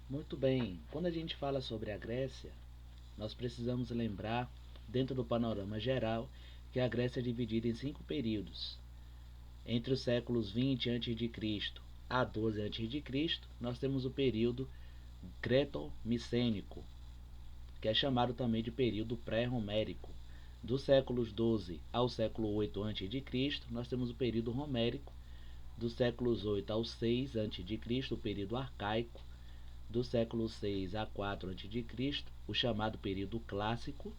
Muito bem, quando a gente fala sobre a Grécia, nós precisamos lembrar, dentro do panorama geral, que a Grécia é dividida em 5 períodos. Entre os séculos 20 a.C. a 12 a.C., nós temos o período greco-micênico, que é chamado também de período pré-romérico. Dos séculos 12 ao século 8 a.C., nós temos o período romérico. Dos séculos 8 ao 6 a.C., o período arcaico. Do século 6 a 4 a.C., o chamado período clássico.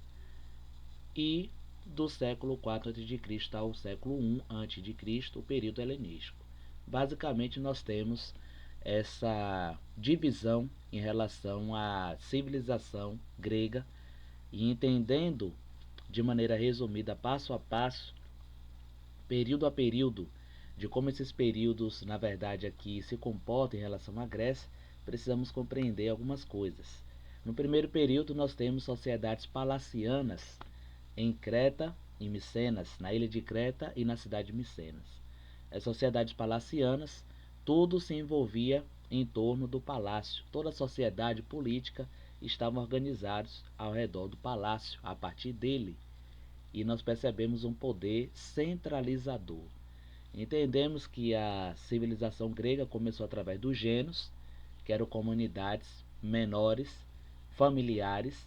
E do século 4 a.C. ao século 1 a.C., o período helenístico. Basicamente, nós temos essa divisão em relação à civilização grega e entendendo de maneira resumida, passo a passo, período a período, de como esses períodos, na verdade, aqui se comportam em relação à Grécia, precisamos compreender algumas coisas. No primeiro período, nós temos sociedades palacianas em Creta e Micenas, na ilha de Creta e na cidade de Micenas. As sociedades palacianas, tudo se envolvia em torno do palácio. Toda a sociedade política estava organizada ao redor do palácio, a partir dele. E nós percebemos um poder centralizador. Entendemos que a civilização grega começou através dos gênios, que eram comunidades menores, familiares,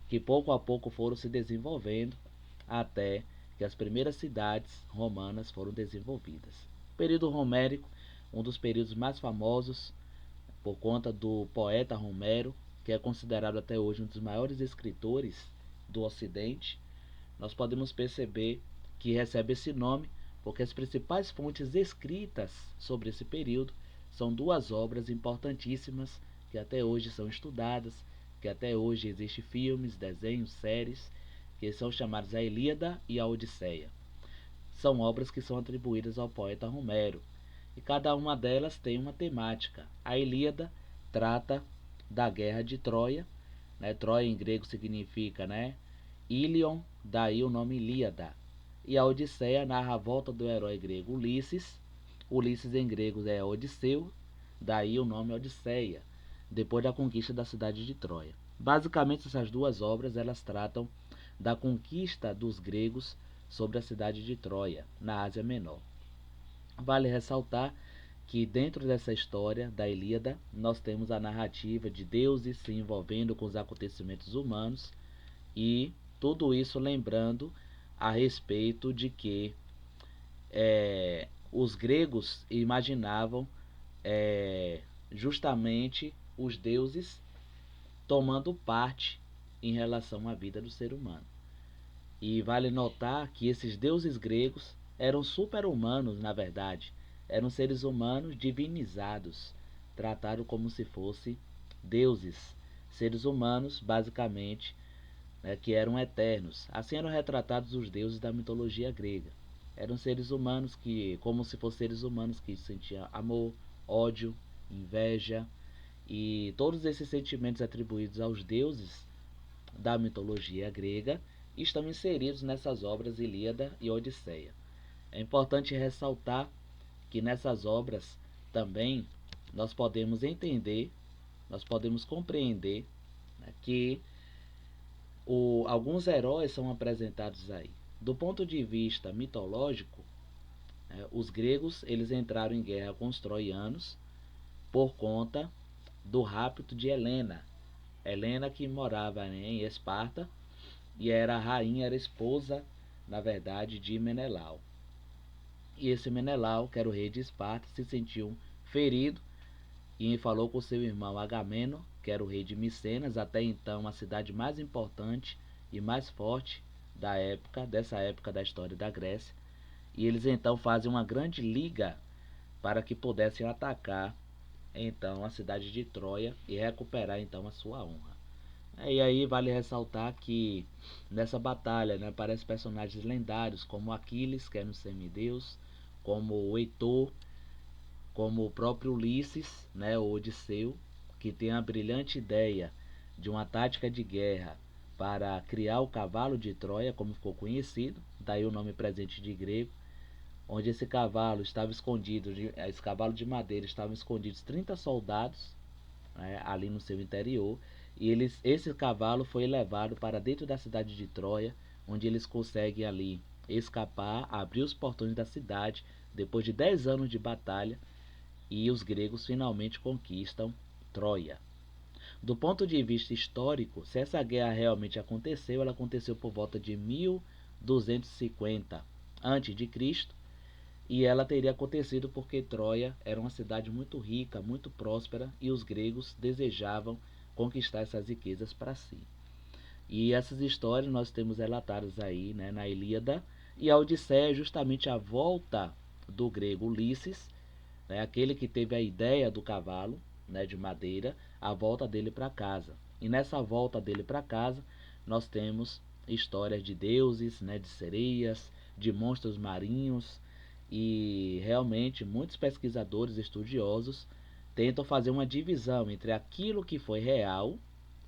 que pouco a pouco foram se desenvolvendo até que as primeiras cidades romanas foram desenvolvidas. O período romérico, um dos períodos mais famosos por conta do poeta Homero, que é considerado até hoje um dos maiores escritores do Ocidente, nós podemos perceber que recebe esse nome porque as principais fontes escritas sobre esse período são duas obras importantíssimas que até hoje são estudadas, que até hoje existem filmes, desenhos, séries, que são chamados a Ilíada e a Odisseia. São obras que são atribuídas ao poeta Homero, e cada uma delas tem uma temática. A Ilíada trata da guerra de Troia, né? Troia em grego significa, né, Ilion, daí o nome Ilíada. E a Odisseia narra a volta do herói grego Ulisses. Ulisses em grego é Odisseu, daí o nome Odisseia, depois da conquista da cidade de Troia. Basicamente essas duas obras elas tratam da conquista dos gregos sobre a cidade de Troia, na Ásia Menor. Vale ressaltar que dentro dessa história da Ilíada nós temos a narrativa de deuses se envolvendo com os acontecimentos humanos e tudo isso lembrando a respeito de que os gregos imaginavam justamente os deuses tomando parte em relação à vida do ser humano. E vale notar que esses deuses gregos eram super-humanos, na verdade. Eram seres humanos divinizados, tratados como se fossem deuses. Seres humanos, basicamente, né, que eram eternos. Assim eram retratados os deuses da mitologia grega. Eram seres humanos que, como se fossem seres humanos que sentiam amor, ódio, inveja e todos esses sentimentos atribuídos aos deuses da mitologia grega estão inseridos nessas obras Ilíada e Odisseia. É importante ressaltar que nessas obras também nós podemos entender, nós podemos compreender, né, que alguns heróis são apresentados aí. Do ponto de vista mitológico, os gregos eles entraram em guerra com os troianos por conta do rapto de Helena. Helena que morava, né, em Esparta e era a rainha, era esposa, na verdade, de Menelau. E esse Menelau, que era o rei de Esparta, se sentiu ferido e falou com seu irmão Agamemnon, que era o rei de Micenas, até então a cidade mais importante e mais forte da época, dessa época da história da Grécia. E eles então fazem uma grande liga para que pudessem atacar então a cidade de Troia e recuperar então a sua honra. E aí vale ressaltar que nessa batalha, né, aparecem personagens lendários como Aquiles, que era um semideus, como o Heitor, como o próprio Ulisses, né, o Odisseu, que tem a brilhante ideia de uma tática de guerra para criar o cavalo de Troia, como ficou conhecido, daí o nome presente de grego, onde esse cavalo estava escondido, esse cavalo de madeira estava escondidos 30 soldados né, ali no seu interior, e esse cavalo foi levado para dentro da cidade de Troia, onde eles conseguem ali escapar, abrir os portões da cidade, depois de 10 anos de batalha, e os gregos finalmente conquistam Troia. Do ponto de vista histórico, se essa guerra realmente aconteceu, ela aconteceu por volta de 1250 a.C., e ela teria acontecido porque Troia era uma cidade muito rica, muito próspera, e os gregos desejavam conquistar essas riquezas para si. E essas histórias nós temos relatadas aí, né, na Ilíada, e a Odisseia é justamente a volta do grego Ulisses, né, aquele que teve a ideia do cavalo, né, de madeira, a volta dele para casa. E nessa volta dele para casa, nós temos histórias de deuses, né, de sereias, de monstros marinhos, e realmente muitos pesquisadores estudiosos tentam fazer uma divisão entre aquilo que foi real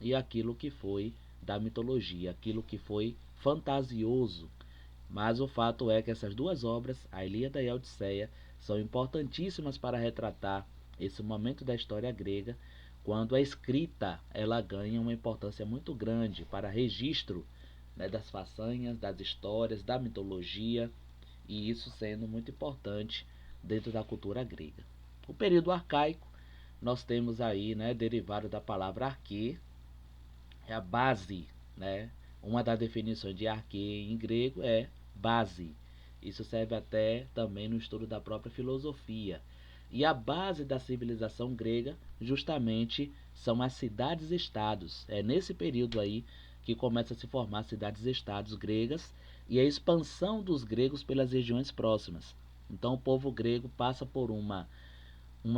e aquilo que foi da mitologia, aquilo que foi fantasioso. Mas o fato é que essas duas obras, a Ilíada e a Odisseia, são importantíssimas para retratar esse momento da história grega, quando a escrita ela ganha uma importância muito grande para registro, né, das façanhas, das histórias, da mitologia, e isso sendo muito importante dentro da cultura grega. O período arcaico, nós temos aí, né, derivado da palavra arque, é a base, né? Uma das definições de arque em grego é base. Isso serve até também no estudo da própria filosofia. E a base da civilização grega, justamente, são as cidades-estados. É nesse período aí que começa a se formar cidades-estados gregas e a expansão dos gregos pelas regiões próximas. Então o povo grego passa por um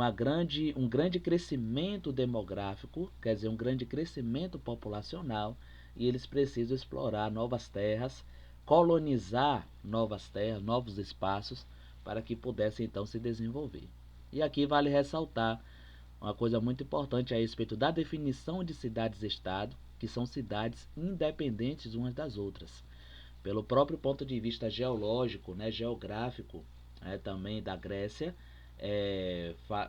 grande crescimento demográfico, quer dizer, um grande crescimento populacional, e eles precisam explorar novas terras, colonizar novas terras, novos espaços, para que pudessem então se desenvolver. E aqui vale ressaltar uma coisa muito importante a respeito da definição de cidades-estado, que são cidades independentes umas das outras. Pelo próprio ponto de vista geológico, né, geográfico, também da Grécia,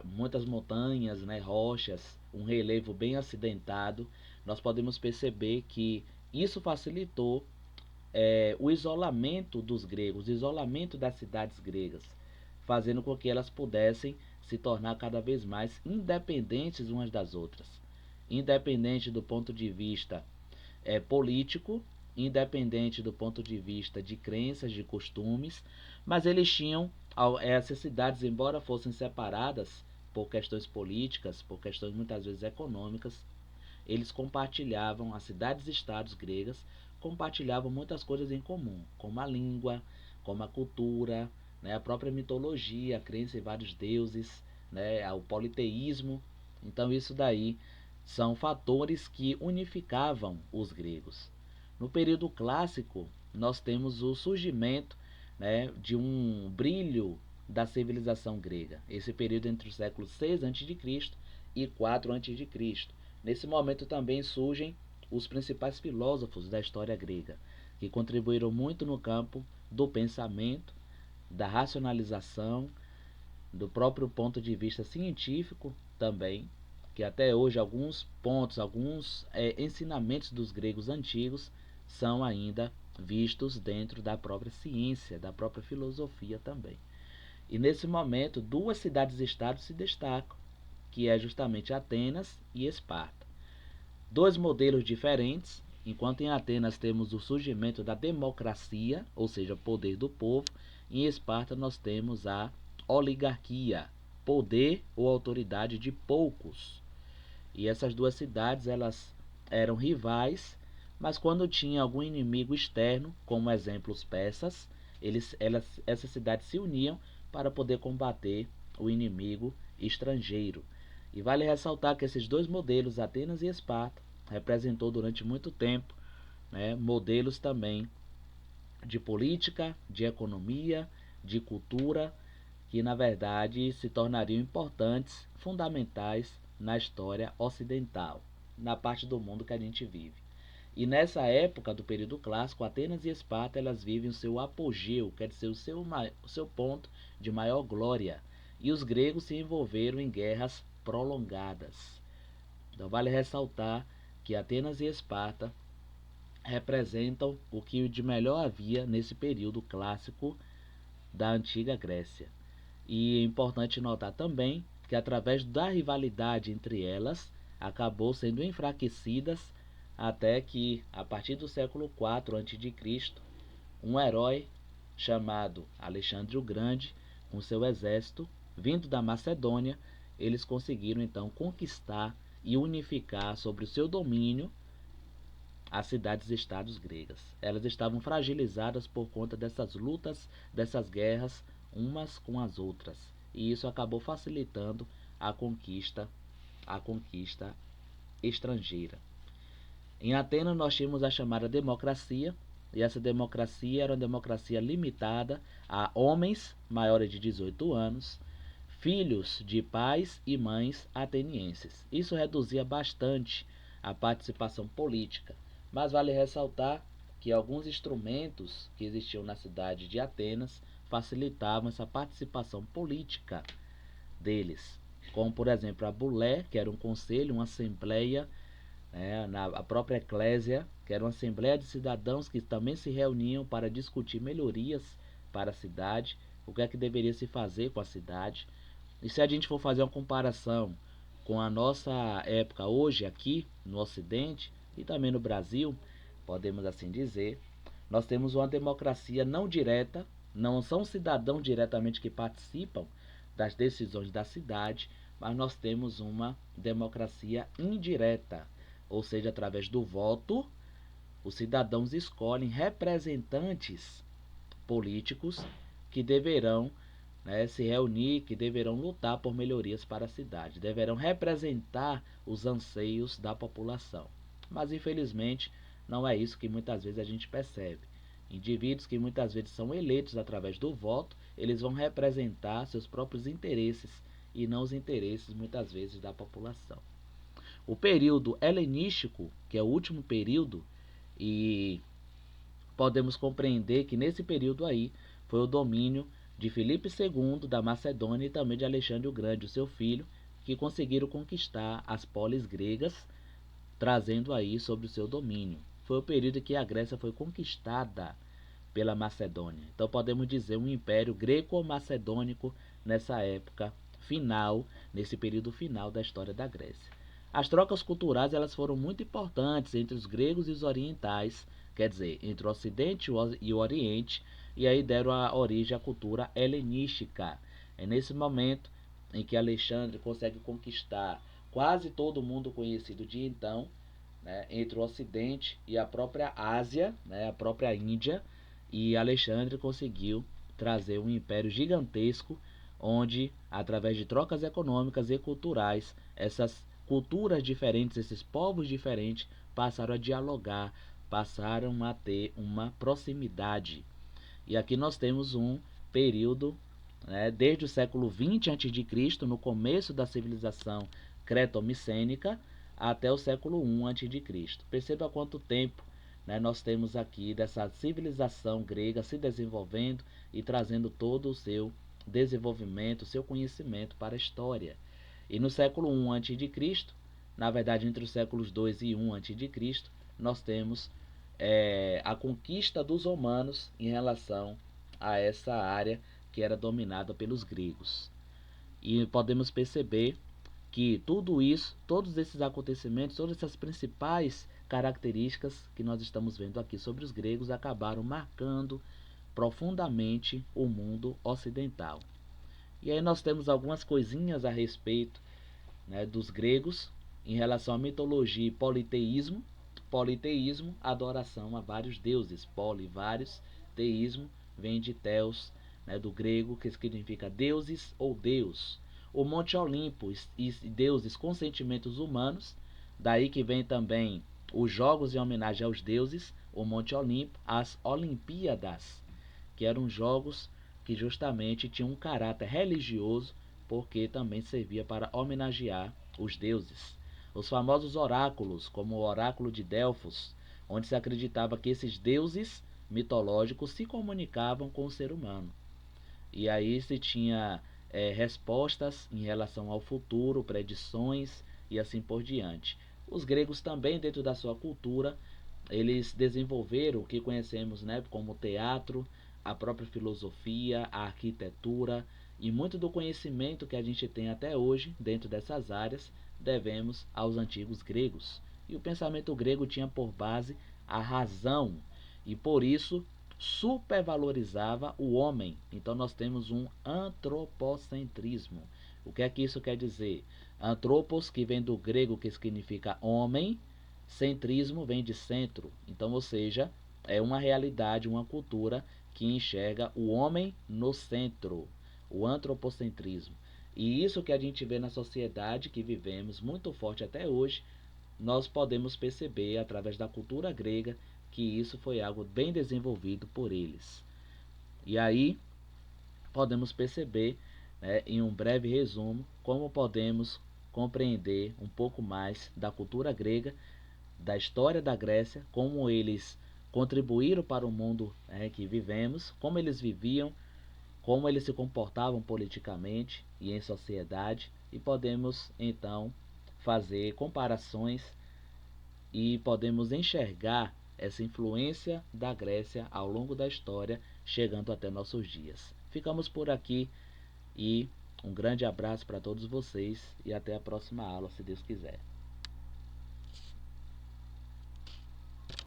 muitas montanhas, né, rochas, um relevo bem acidentado, nós podemos perceber que isso facilitou o isolamento dos gregos, o isolamento das cidades gregas, fazendo com que elas pudessem se tornar cada vez mais independentes umas das outras. Independente do ponto de vista político, independente do ponto de vista de crenças, de costumes, mas eles tinham essas cidades, embora fossem separadas por questões políticas, por questões muitas vezes econômicas, eles compartilhavam, as cidades-estados gregas compartilhavam muitas coisas em comum, como a língua, como a cultura, né, a própria mitologia, a crença em vários deuses, né, o politeísmo. Então isso daí são fatores que unificavam os gregos. No período clássico, nós temos o surgimento, né, de um brilho da civilização grega. Esse período entre o século 6 a.C. e 4 a.C. Nesse momento também surgem os principais filósofos da história grega, que contribuíram muito no campo do pensamento, da racionalização, do próprio ponto de vista científico também, que até hoje alguns pontos, alguns ensinamentos dos gregos antigos são ainda vistos dentro da própria ciência, da própria filosofia também. E nesse momento, duas cidades-estados se destacam, que é justamente Atenas e Esparta. Dois modelos diferentes, enquanto em Atenas temos o surgimento da democracia, ou seja, poder do povo, em Esparta nós temos a oligarquia, poder ou autoridade de poucos. E essas duas cidades elas eram rivais, mas quando tinha algum inimigo externo, como exemplo os persas, essas cidades se uniam para poder combater o inimigo estrangeiro. E vale ressaltar que esses dois modelos, Atenas e Esparta, representou durante muito tempo, né, modelos também de política, de economia, de cultura, que na verdade se tornariam importantes, fundamentais na história ocidental, na parte do mundo que a gente vive. E nessa época do período clássico, Atenas e Esparta elas vivem o seu apogeu, quer dizer, o seu ponto de maior glória. E os gregos se envolveram em guerras prolongadas. Então vale ressaltar que Atenas e Esparta representam o que de melhor havia nesse período clássico da antiga Grécia. E é importante notar também que através da rivalidade entre elas, acabou sendo enfraquecidas até que, a partir do século IV a.C., um herói chamado Alexandre o Grande, com seu exército, vindo da Macedônia, eles conseguiram então conquistar e unificar sobre o seu domínio as cidades-estados gregas. Elas estavam fragilizadas por conta dessas lutas, dessas guerras, umas com as outras. E isso acabou facilitando a conquista estrangeira. Em Atenas nós tínhamos a chamada democracia, e essa democracia era uma democracia limitada a homens maiores de 18 anos, filhos de pais e mães atenienses. Isso reduzia bastante a participação política, mas vale ressaltar que alguns instrumentos que existiam na cidade de Atenas facilitavam essa participação política deles, como por exemplo a bulé, que era um conselho, uma assembleia, a própria eclésia, que era uma assembleia de cidadãos que também se reuniam para discutir melhorias para a cidade, o que é que deveria se fazer com a cidade. E se a gente for fazer uma comparação com a nossa época hoje aqui no Ocidente e também no Brasil, podemos assim dizer, nós temos uma democracia não direta, não são cidadãos diretamente que participam das decisões da cidade, mas nós temos uma democracia indireta, ou seja, através do voto, os cidadãos escolhem representantes políticos que deverão, se reunir, que deverão lutar por melhorias para a cidade, deverão representar os anseios da população. Mas infelizmente não é isso que muitas vezes a gente percebe. Indivíduos que muitas vezes são eleitos através do voto, eles vão representar seus próprios interesses e não os interesses muitas vezes da população. O período helenístico, que é o último período, e podemos compreender que nesse período aí foi o domínio de Filipe II da Macedônia e também de Alexandre o Grande, o seu filho, que conseguiram conquistar as polis gregas, trazendo aí sobre o seu domínio. Foi o período em que a Grécia foi conquistada pela Macedônia. Então podemos dizer um império greco-macedônico nessa época final, nesse período final da história da Grécia. As trocas culturais elas foram muito importantes entre os gregos e os orientais, quer dizer, entre o Ocidente e o Oriente, e aí deram a origem à cultura helenística. É nesse momento em que Alexandre consegue conquistar quase todo o mundo conhecido de então, entre o Ocidente e a própria Ásia, a própria Índia, e Alexandre conseguiu trazer um império gigantesco, onde, através de trocas econômicas e culturais, essas culturas diferentes, esses povos diferentes, passaram a dialogar, passaram a ter uma proximidade. E aqui nós temos um período, desde o século XX a.C., no começo da civilização creto-micênica, até o século I a.C. Perceba quanto tempo, nós temos aqui dessa civilização grega se desenvolvendo e trazendo todo o seu desenvolvimento, seu conhecimento para a história. E no século I a.C., na verdade entre os séculos 2 e 1 a.C., nós temos a conquista dos romanos em relação a essa área que era dominada pelos gregos. E podemos perceber que tudo isso, todos esses acontecimentos, todas essas principais características que nós estamos vendo aqui sobre os gregos acabaram marcando profundamente o mundo ocidental. E aí nós temos algumas coisinhas a respeito, dos gregos em relação à mitologia e politeísmo. Politeísmo, adoração a vários deuses. Poli, vários. Teísmo vem de Theos, do grego, que significa deuses ou Deus. O Monte Olimpo e deuses com sentimentos humanos. Daí que vem também os jogos em homenagem aos deuses, o Monte Olimpo, as Olimpíadas, que eram jogos que justamente tinham um caráter religioso, porque também servia para homenagear os deuses. Os famosos oráculos, como o oráculo de Delfos, onde se acreditava que esses deuses mitológicos se comunicavam com o ser humano. E aí se tinha respostas em relação ao futuro, predições e assim por diante. Os gregos também, dentro da sua cultura, eles desenvolveram o que conhecemos, né, como teatro, a própria filosofia, a arquitetura, e muito do conhecimento que a gente tem até hoje dentro dessas áreas devemos aos antigos gregos. E o pensamento grego tinha por base a razão e por isso supervalorizava o homem. Então nós temos um antropocentrismo. O que é que isso quer dizer? Antropos, que vem do grego, que significa homem, centrismo vem de centro. Então, ou seja, é uma realidade, uma cultura que enxerga o homem no centro, o antropocentrismo. E isso que a gente vê na sociedade que vivemos muito forte até hoje, nós podemos perceber através da cultura grega que isso foi algo bem desenvolvido por eles. E aí podemos perceber, né, em um breve resumo, como podemos compreender um pouco mais da cultura grega, da história da Grécia, como eles contribuíram para o mundo, que vivemos, como eles viviam, como eles se comportavam politicamente e em sociedade, e podemos então fazer comparações e podemos enxergar essa influência da Grécia ao longo da história, chegando até nossos dias. Ficamos por aqui e um grande abraço para todos vocês e até a próxima aula, se Deus quiser.